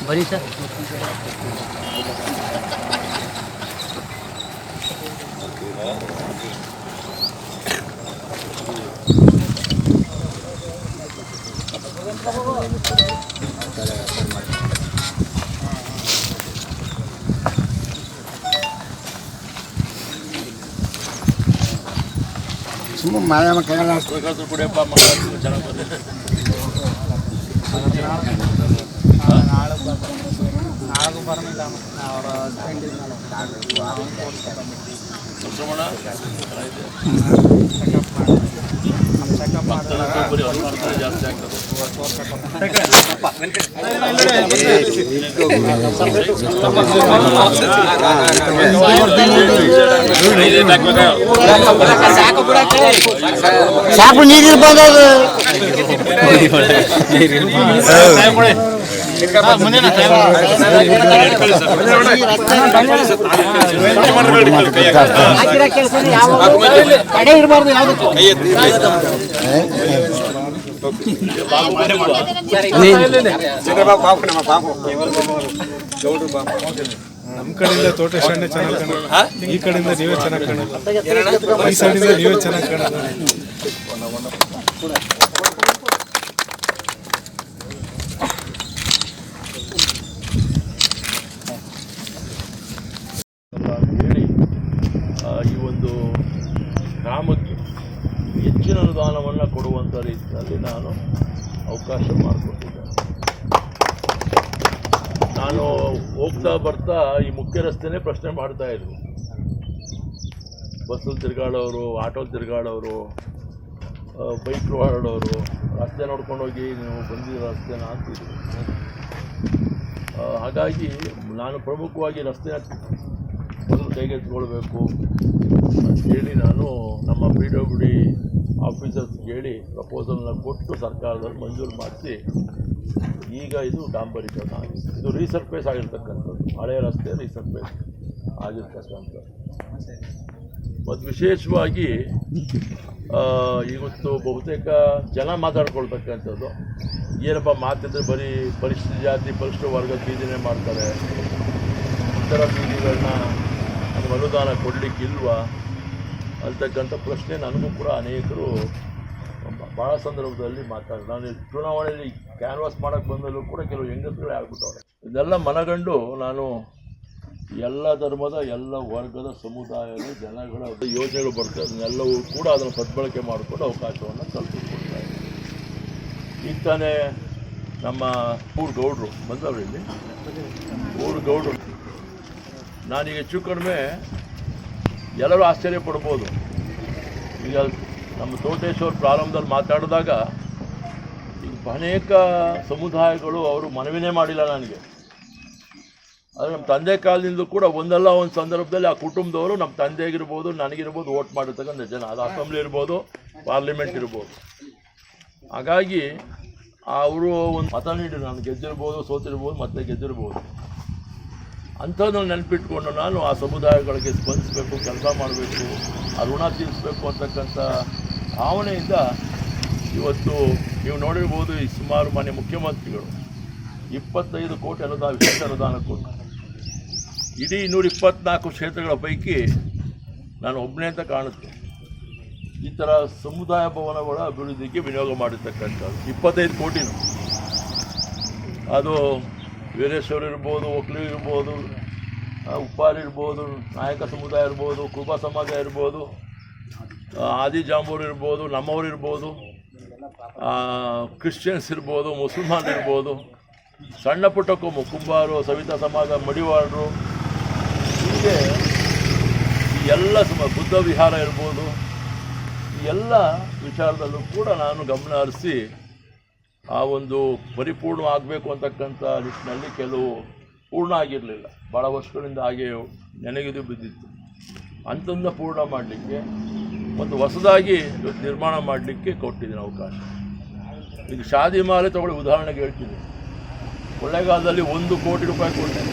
ಬರೀ ಸರ್ ಸುಮ್ಮನೆ ಮಾಯ ಕೈಯಲ್ಲ ಕುಡಿಯಪ್ಪ ಚೆನ್ನಾಗಿ ನಾಳೆ ಬರಲಿಲ್ಲ ಅವ್ರ ಹಸ್ಬೆಂಡ್ ಚೆಕಪ್ ಜಾಸ್ತಿ ಆಗ್ತದೆ. ಸಾಕು ನೀರಿರ್ಬೋದು ಕಡೆ ಇರಬಾರ್ದು ಯಾವ್ದು ನಮ್ಮ ಕಡೆಯಿಂದ ತೋಟ ಶಾಣೆ ಚೆನ್ನಾಗಿ ಕಾಣೋದು, ಈ ಕಡೆಯಿಂದ ನೀವೇ ಚೆನ್ನಾಗಿ ಕಾಣೋದು, ಈ ಸೈಡಿಂದ ನೀವೇ ಚೆನ್ನಾಗಿ ಕಾಣೋದು. ಹೇಳಿ ಈ ಒಂದು ಗ್ರಾಮಕ್ಕೆ ಹೆಚ್ಚಿನ ಅನುದಾನವನ್ನು ಕೊಡುವಂಥ ರೀತಿಯಲ್ಲಿ ನಾನು ಅವಕಾಶ ಮಾಡಿಕೊಟ್ಟಿದ್ದೆ. ನಾನು ಹೋಗ್ತಾ ಬರ್ತಾ ಈ ಮುಖ್ಯ ರಸ್ತೆನೇ ಪ್ರಶ್ನೆ ಮಾಡ್ತಾ ಇದ್ರು. ಬಸ್ಸಲ್ಲಿ ತಿರುಗಾಡೋರು, ಆಟೋಲ್ಲಿ ತಿರುಗಾಡೋರು, ಬೈಕ್ ಓಡಾಡೋರು, ರಸ್ತೆ ನೋಡ್ಕೊಂಡು ಹೋಗಿ ನೀವು ಬಂದಿರೋ ರಸ್ತೆನ ಅಂತಿದ್ರು. ಹಾಗಾಗಿ ನಾನು ಪ್ರಮುಖವಾಗಿ ರಸ್ತೆನ ಮೊದಲು ಕೈಗೆತ್ತಿಕೊಳ್ಬೇಕು ಅಂತೇಳಿ ನಾನು ನಮ್ಮ PWD ಆಫೀಸರ್ಸ್ಗೆ ಹೇಳಿ ಪ್ರಪೋಸಲ್ನ ಕೊಟ್ಟು ಸರ್ಕಾರದಲ್ಲಿ ಮಂಜೂರು ಮಾಡಿಸಿ ಈಗ ಇದು ಡಾಂಬರೀಕರಣ ಆಗಿದೆ. ಇದು ರೀಸರ್ಫೇಸ್ ಆಗಿರ್ತಕ್ಕಂಥದ್ದು, ಹಳೆಯ ರಸ್ತೆ ರೀಸರ್ಫೇಸ್ ಆಗಿರ್ತಕ್ಕಂಥದ್ದು. ಮತ್ತು ವಿಶೇಷವಾಗಿ ಇವತ್ತು ಬಹುತೇಕ ಜನ ಮಾತಾಡ್ಕೊಳ್ತಕ್ಕಂಥದ್ದು ಏನಪ್ಪ ಮಾತಿದ್ರೆ ಬರೀ ಪರಿಶಿಷ್ಟ ಜಾತಿ ಪರಿಶಿಷ್ಟ ವರ್ಗದ ಬೀದಿನೇ ಮಾಡ್ತಾರೆ, ಇತರ ಬೀದಿಗಳನ್ನ ನಮ್ಗೆ ಅನುದಾನ ಕೊಡಲಿಕ್ಕಿಲ್ವಾ ಅಂತಕ್ಕಂಥ ಪ್ರಶ್ನೆ ನನಗೂ ಕೂಡ ಅನೇಕರು ಭಾಳ ಸಂದರ್ಭದಲ್ಲಿ ಮಾತಾಡ್ತಾರೆ. ನಾನು ಚುನಾವಣೆಯಲ್ಲಿ ಕ್ಯಾನ್ವಾಸ್ ಮಾಡೋಕ್ಕೆ ಬಂದಲ್ಲೂ ಕೂಡ ಕೆಲವು ಹೆಂಗಸಗಳೇ ಆಗ್ಬಿಟ್ಟವ್ರೆ. ಇದೆಲ್ಲ ಮನಗಂಡು ನಾನು ಎಲ್ಲ ಧರ್ಮದ ಎಲ್ಲ ವರ್ಗದ ಸಮುದಾಯದ ಜನಗಳ ಯೋಜನೆಗಳು ಬರ್ತವೆ, ಅದನ್ನೆಲ್ಲವೂ ಕೂಡ ಅದನ್ನು ಸದ್ಬಳಕೆ ಮಾಡಿಕೊಂಡು ಅವಕಾಶವನ್ನು ಕಲ್ಪಿಸ್ಕೊಡ್ತಾ ಇದ್ದೀನಿ. ಈಗ ತಾನೇ ನಮ್ಮ ಊರು ಗೌಡ್ರು ಬಂದವರು, ಇಲ್ಲಿ ಊರು ಗೌಡ್ರು, ನಾನೀಗ ಹೆಚ್ಚು ಕಡಿಮೆ ಎಲ್ಲರೂ ಆಶ್ಚರ್ಯ ಪಡ್ಬೋದು. ಈಗ ನಮ್ಮ ತೋಟೇಶ್ವರ ಪ್ರಾರಂಭದಲ್ಲಿ ಮಾತಾಡಿದಾಗ ಈಗ ಅನೇಕ ಸಮುದಾಯಗಳು ಅವರು ಮನವಿನೇ ಮಾಡಿಲ್ಲ ನನಗೆ. ಆದರೆ ನಮ್ಮ ತಂದೆ ಕಾಲದಿಂದ ಕೂಡ ಒಂದಲ್ಲ ಒಂದು ಸಂದರ್ಭದಲ್ಲಿ ಆ ಕುಟುಂಬದವರು ನಮ್ಮ ತಂದೆಗಿರ್ಬೋದು, ನನಗಿರ್ಬೋದು, ವೋಟ್ ಮಾಡಿರ್ತಕ್ಕಂಥ ಜನ, ಅದು ಅಸೆಂಬ್ಲಿ ಇರ್ಬೋದು, ಪಾರ್ಲಿಮೆಂಟ್ ಇರ್ಬೋದು. ಹಾಗಾಗಿ ಅವರು ಒಂದು ಮತ ನೀಡಿ ನಾನು ಗೆದ್ದಿರ್ಬೋದು, ಸೋತಿರ್ಬೋದು, ಮತ್ತೆ ಗೆದ್ದಿರ್ಬೋದು. ಅಂಥದ್ದನ್ನು ನೆನಪಿಟ್ಕೊಂಡು ನಾನು ಆ ಸಮುದಾಯಗಳಿಗೆ ಸ್ಪಂದಿಸಬೇಕು, ಕೆಲಸ ಮಾಡಬೇಕು, ಆ ಋಣ ತೀರಿಸಬೇಕು ಅಂತಕ್ಕಂಥ ಭಾವನೆಯಿಂದ ಇವತ್ತು ನೀವು ನೋಡಿರ್ಬೋದು, ಈ ಸುಮಾರು ಮಾನ್ಯ ಮುಖ್ಯಮಂತ್ರಿಗಳು 25 ಕೋಟಿ ಅನುದಾನ, ವಿಶೇಷ ಅನುದಾನ ಕೊಟ್ಟು ಇಡೀ 124 ಕ್ಷೇತ್ರಗಳ ಪೈಕಿ ನಾನು ಒಬ್ಬನೇ ಅಂತ ಕಾಣುತ್ತೆ ಈ ಥರ ಸಮುದಾಯ ಭವನಗಳ ಅಭಿವೃದ್ಧಿಗೆ ವಿನಿಯೋಗ ಮಾಡಿರ್ತಕ್ಕಂಥದ್ದು 25 ಕೋಟಿನೂ. ಅದು ವೀರೇಶ್ವರ ಇರ್ಬೋದು, ಒಕ್ಲಿ ಇರ್ಬೋದು, ಉಪ್ಪಾರ್ ಇರ್ಬೋದು, ನಾಯಕ ಸಮುದಾಯ ಇರ್ಬೋದು, ಕುರುಬ ಸಮಾಜ ಇರ್ಬೋದು, ಆದಿಜಾಂಬೂರು ಇರ್ಬೋದು, ನಮ್ಮವ್ರು ಇರ್ಬೋದು, ಕ್ರಿಶ್ಚಿಯನ್ಸ್ ಇರ್ಬೋದು, ಮುಸಲ್ಮಾನ್ ಇರ್ಬೋದು, ಸಣ್ಣ ಪುಟ್ಟಕ್ಕೂ ಕುಂಬಾರು, ಸವಿತಾ ಸಮಾಜ, ಮಡಿವಾಳರು, ಹೀಗೆ ಎಲ್ಲ ಬುದ್ಧ ವಿಹಾರ ಇರ್ಬೋದು, ಈ ಎಲ್ಲ ವಿಚಾರದಲ್ಲೂ ಕೂಡ ನಾನು ಗಮನ ಹರಿಸಿ ಆ ಒಂದು ಪರಿಪೂರ್ಣ ಆಗಬೇಕು ಅಂತಕ್ಕಂಥ ನಿಟ್ಟಿನಲ್ಲಿ ಕೆಲವು ಪೂರ್ಣ ಆಗಿರಲಿಲ್ಲ, ಭಾಳ ವರ್ಷಗಳಿಂದ ಹಾಗೆ ನೆನೆಗಿದು ಬಿದ್ದಿತ್ತು. ಅಂಥದ್ದನ್ನ ಪೂರ್ಣ ಮಾಡಲಿಕ್ಕೆ ಮತ್ತು ಹೊಸದಾಗಿ ನಿರ್ಮಾಣ ಮಾಡಲಿಕ್ಕೆ ಕೊಟ್ಟಿದ್ದೀನಿ ಅವಕಾಶ. ಈಗ ಶಾದಿ ಮಾಲೆ ತಗೊಳ್ಳಿ, ಉದಾಹರಣೆಗೆ ಹೇಳ್ತೀನಿ. ಕೊಳ್ಳೇಗಾಲದಲ್ಲಿ 1 ಕೋಟಿ ರೂಪಾಯಿ ಕೊಟ್ಟೆ.